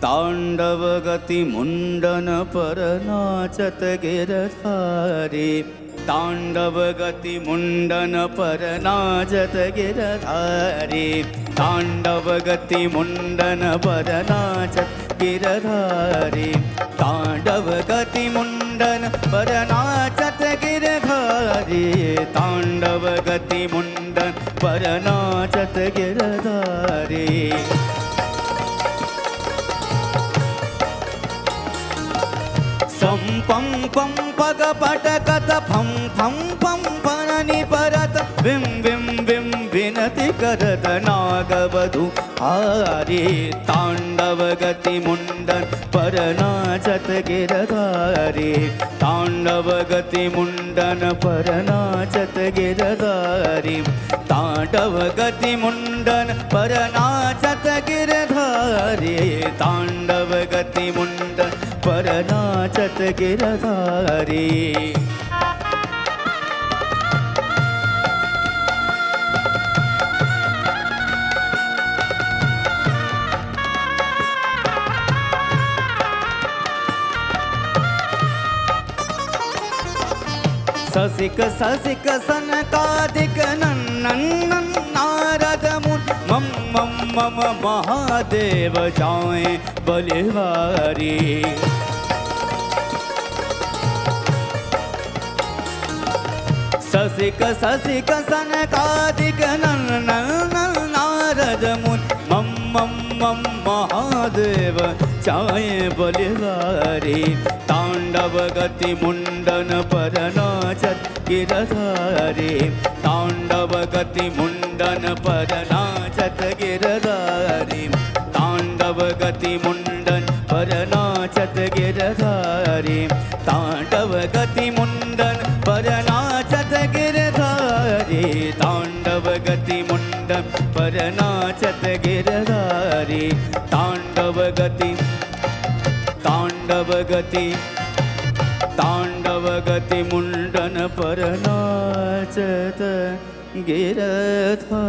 तांडव गति मुंडन पर नाचत गिरधारी, तांडव गति मुंडन पर नाचत गिरधारी, तांडव गति मुंडन पर नाचत गिरधारी, तांडव गति मुंडन पर नाचत गिरधारी, तांडव गति मुंडन पर नाचत गिरधारी। सम पम पम पग पट कत फम फम पम पननि परत विम विम विम विनति करत नागवधू हारी, तांडव गति मुंडन पर नाचत गिरधारी, तांडव गति मुंडन पर नाचत गिरधारी, तांडव गति मुंडन पर नाचत गिरधारी, तांडव गति मुंडन पर नाचत गिरधारी। ससिक ससिक सनकादिक नन्नन नारद मुन मम मम मम महादेव जाए बलिहारी, ससिक ससिक सनकादिक नन्नन नारद मुन मम मम मम महादेव जाए बलिहारी, तांडव गति मुंडन पर नाचत गिरधारी, तांडव गति मुंडन पर नाचत गिरधारी, तांडव गति मुंडन पर नाचत गिरधारी, तांडव गति मुंडन पर नाचत गिरधारी, तांडव गति मुंडन पर नाचत गिरधारी, तांडव गति तांडव गति तांडव गति मुंडन पर नाचत गिरधारी।